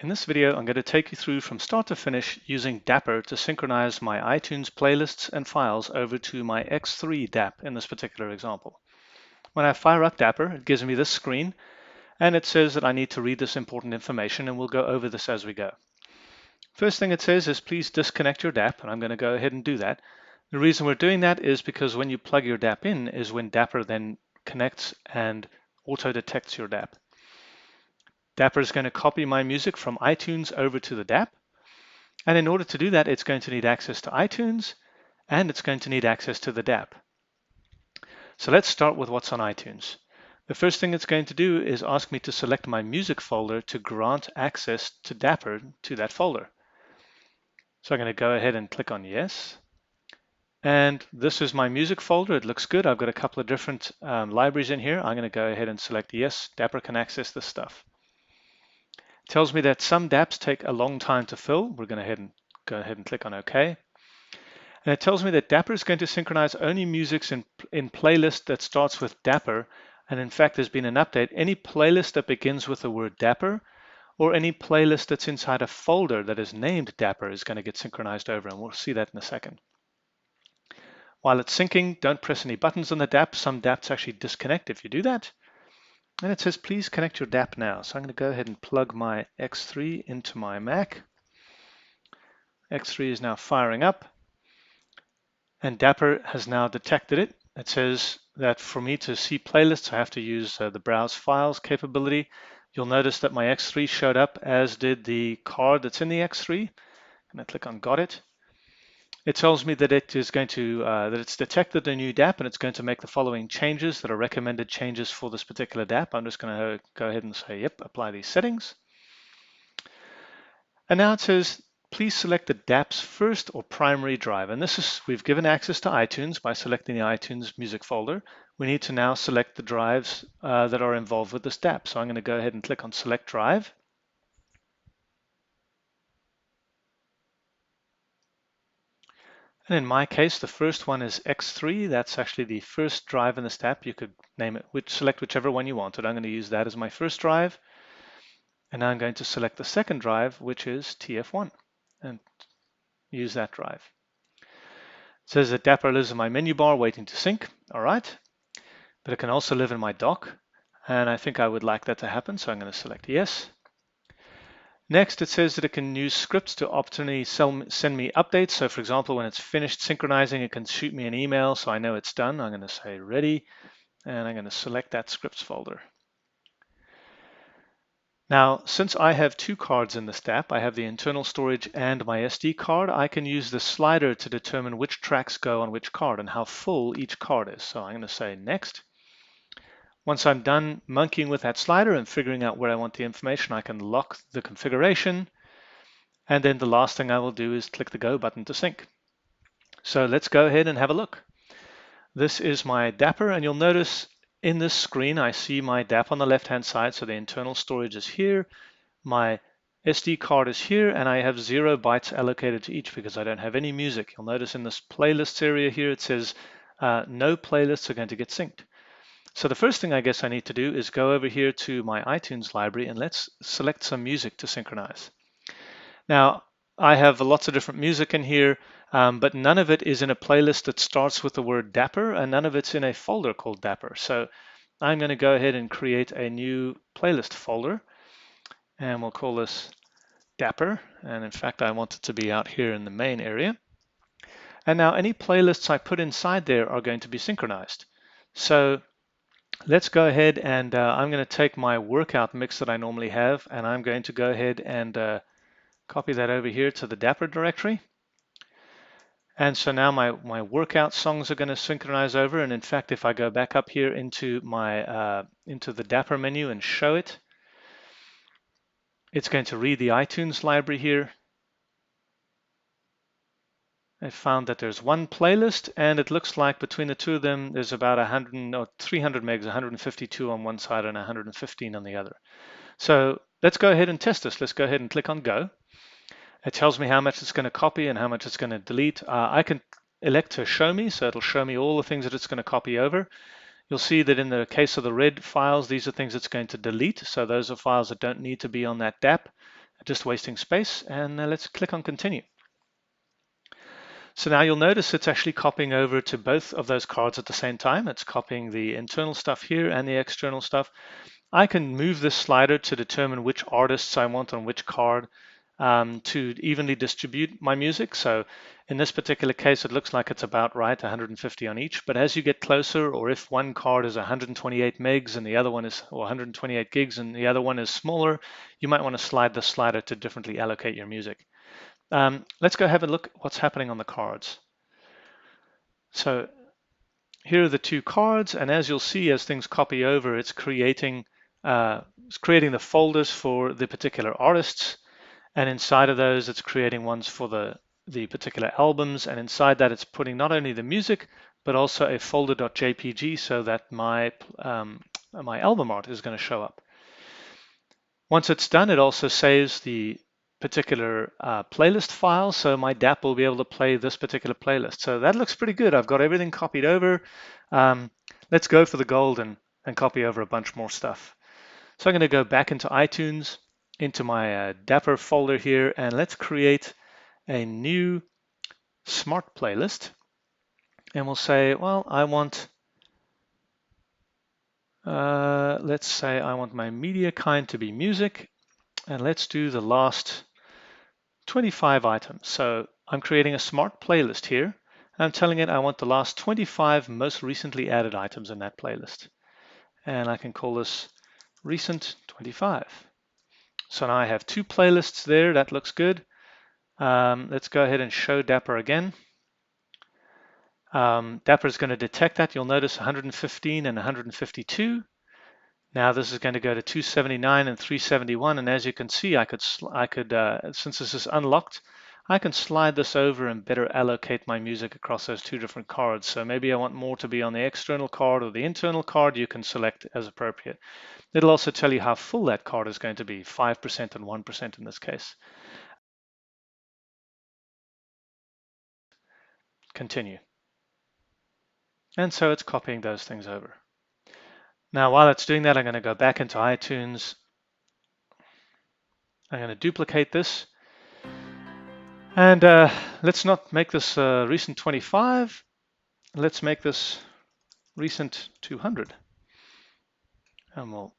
In this video, I'm going to take you through from start to finish using Dapper to synchronize my iTunes playlists and files over to my X3 DAP in this particular example. When I fire up Dapper, it gives me this screen and it says that I need to read this important information, and we'll go over this as we go. First thing it says is please disconnect your DAP, and I'm going to go ahead and do that. The reason we're doing that is because when you plug your DAP in is when Dapper then connects and auto detects your DAP. Dapper is going to copy my music from iTunes over to the DAP. And in order to do that, it's going to need access to iTunes and it's going to need access to the DAP. So let's start with what's on iTunes. The first thing it's going to do is ask me to select my music folder to grant access to Dapper to that folder. So I'm going to go ahead and click on yes. And this is my music folder. It looks good. I've got a couple of different libraries in here. I'm going to go ahead and select yes. Dapper can access this stuff. Tells me that some DAPs take a long time to fill. We're going to go ahead and click on OK. And it tells me that Dapper is going to synchronize only music in playlist that starts with Dapper. And in fact, there's been an update. Any playlist that begins with the word Dapper or any playlist that's inside a folder that is named Dapper is going to get synchronized over. And we'll see that in a second. While it's syncing, don't press any buttons on the DAP. Some DAPs actually disconnect if you do that. And it says, please connect your DAP now. So I'm going to go ahead and plug my X3 into my Mac. X3 is now firing up. And Dapper has now detected it. It says that for me to see playlists, I have to use the Browse Files capability. You'll notice that my X3 showed up, as did the card that's in the X3. I'm going to click on Got It. It tells me that it is going to that it's detected a new DAP and it's going to make the following changes that are recommended changes for this particular DAP. I'm just going to go ahead and say, yep, apply these settings. And now it says, please select the DAP's first or primary drive. And this is, we've given access to iTunes by selecting the iTunes music folder. We need to now select the drives that are involved with this DAP. So I'm going to go ahead and click on Select Drive. And in my case, the first one is X3. That's actually the first drive in this DAP. You could name it, select whichever one you wanted. I'm going to use that as my first drive. And now I'm going to select the second drive, which is TF1, and use that drive. It says that Dapper lives in my menu bar waiting to sync. All right. But it can also live in my dock. And I think I would like that to happen. So I'm going to select yes. Next, it says that it can use scripts to optionally send me updates. So for example, when it's finished synchronizing, it can shoot me an email so I know it's done. I'm going to say ready, and I'm going to select that scripts folder. Now, since I have two cards in this DAP, I have the internal storage and my SD card, I can use the slider to determine which tracks go on which card and how full each card is. So I'm going to say next. Once I'm done monkeying with that slider and figuring out where I want the information, I can lock the configuration. And then the last thing I will do is click the Go button to sync. So let's go ahead and have a look. This is my Dapper, and you'll notice in this screen, I see my DAP on the left-hand side. So the internal storage is here. My SD card is here, and I have 0 bytes allocated to each because I don't have any music. You'll notice in this playlists area here, it says no playlists are going to get synced. So the first thing I guess I need to do is go over here to my iTunes library and let's select some music to synchronize. Now, I have lots of different music in here, but none of it is in a playlist that starts with the word Dapper, and none of it's in a folder called Dapper. So I'm going to go ahead and create a new playlist folder, and we'll call this Dapper. And in fact, I want it to be out here in the main area. And now any playlists I put inside there are going to be synchronized. So let's go ahead and I'm going to take my workout mix that I normally have, and I'm going to go ahead and copy that over here to the Dapper directory. And so now my workout songs are going to synchronize over. And in fact, if I go back up here into my into the Dapper menu and show it, it's going to read the iTunes library here. I found that there's one playlist, and it looks like between the two of them, there's about 300 megs, 152 on one side and 115 on the other. So let's go ahead and test this. Let's go ahead and click on Go. It tells me how much it's going to copy and how much it's going to delete. I can elect to show me, so it'll show me all the things that it's going to copy over. You'll see that in the case of the red files, these are things it's going to delete. So those are files that don't need to be on that DAP. just wasting space, and let's click on continue. So now you'll notice it's actually copying over to both of those cards at the same time. It's copying the internal stuff here and the external stuff. I can move this slider to determine which artists I want on which card to evenly distribute my music. So in this particular case, it looks like it's about right, 150 on each. But as you get closer, or if one card is 128 megs and the other one is, or 128 gigs and the other one is smaller, you might want to slide the slider to differently allocate your music. Let's go have a look at what's happening on the cards. So here are the two cards, and as you'll see, as things copy over, it's creating the folders for the particular artists, and inside of those, it's creating ones for the particular albums, and inside that, it's putting not only the music, but also a folder.jpg so that my album art is going to show up. Once it's done, it also saves the particular playlist file, so my DAP will be able to play this particular playlist. So that looks pretty good. I've got everything copied over. Let's go for the gold and copy over a bunch more stuff. So I'm going to go back into iTunes, into my Dapper folder here, and let's create a new smart playlist. And we'll say, well, I want, let's say I want my media kind to be music, and let's do the last 25 items. So I'm creating a smart playlist here, and I'm telling it I want the last 25 most recently added items in that playlist. And I can call this recent 25. So now I have two playlists there. That looks good. Let's go ahead and show Dapper again. Dapper is going to detect that. You'll notice 115 and 152. Now this is going to go to 279 and 371, and as you can see, I could since this is unlocked, I can slide this over and better allocate my music across those two different cards. So maybe I want more to be on the external card or the internal card. You can select as appropriate. It'll also tell you how full that card is going to be, 5% and 1% in this case. Continue. And so it's copying those things over. Now, while it's doing that, I'm going to go back into iTunes. I'm going to duplicate this. And let's not make this recent 25. Let's make this recent 200. And we'll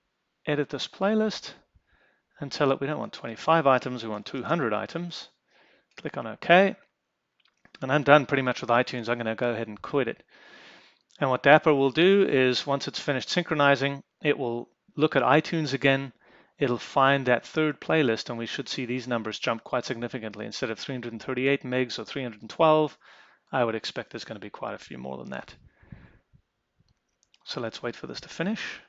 edit this playlist and tell it we don't want 25 items, we want 200 items. Click on OK. And I'm done pretty much with iTunes. I'm going to go ahead and quit it. And what Dapper will do is once it's finished synchronizing, it will look at iTunes again. It'll find that third playlist, and we should see these numbers jump quite significantly. Instead of 338 megs or 312, I would expect there's going to be quite a few more than that. So let's wait for this to finish.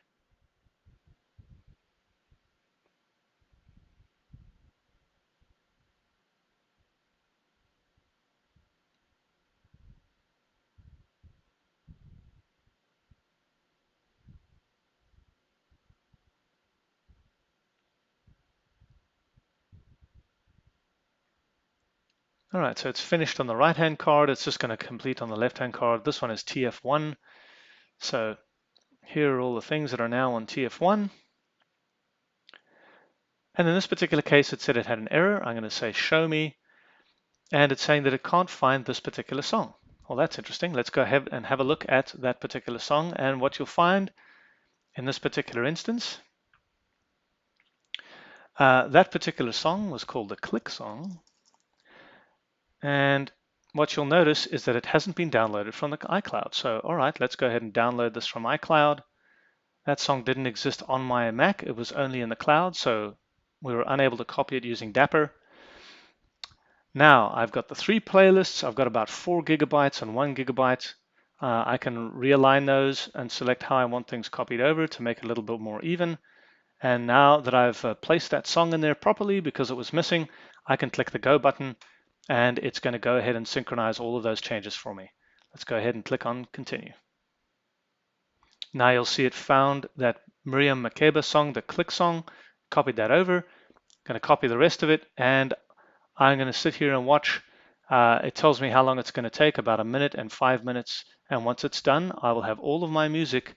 All right, so it's finished on the right-hand card. It's just going to complete on the left-hand card. This one is TF1. So here are all the things that are now on TF1. And in this particular case, it said it had an error. I'm going to say show me. And it's saying that it can't find this particular song. Well, that's interesting. Let's go ahead and have a look at that particular song. And what you'll find in this particular instance, that particular song was called the Click song. And what you'll notice is that it hasn't been downloaded from the iCloud. So, all right, let's go ahead and download this from iCloud. That song didn't exist on my Mac. It was only in the cloud, so we were unable to copy it using Dapper. Now, I've got the three playlists. I've got about 4 gigabytes and 1 gigabyte. I can realign those and select how I want things copied over to make it a little bit more even. And now that I've placed that song in there properly because it was missing, I can click the Go button, and it's going to go ahead and synchronize all of those changes for me. Let's go ahead and click on Continue. Now you'll see it found that Miriam Makeba song, the Click song, copied that over. I'm going to copy the rest of it, and I'm going to sit here and watch. It tells me how long it's going to take, about 1 minute and 5 minutes. And once it's done, I will have all of my music,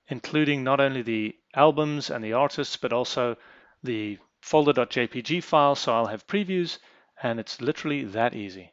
including not only the albums and the artists, but also the folder.jpg file so I'll have previews, and it's literally that easy.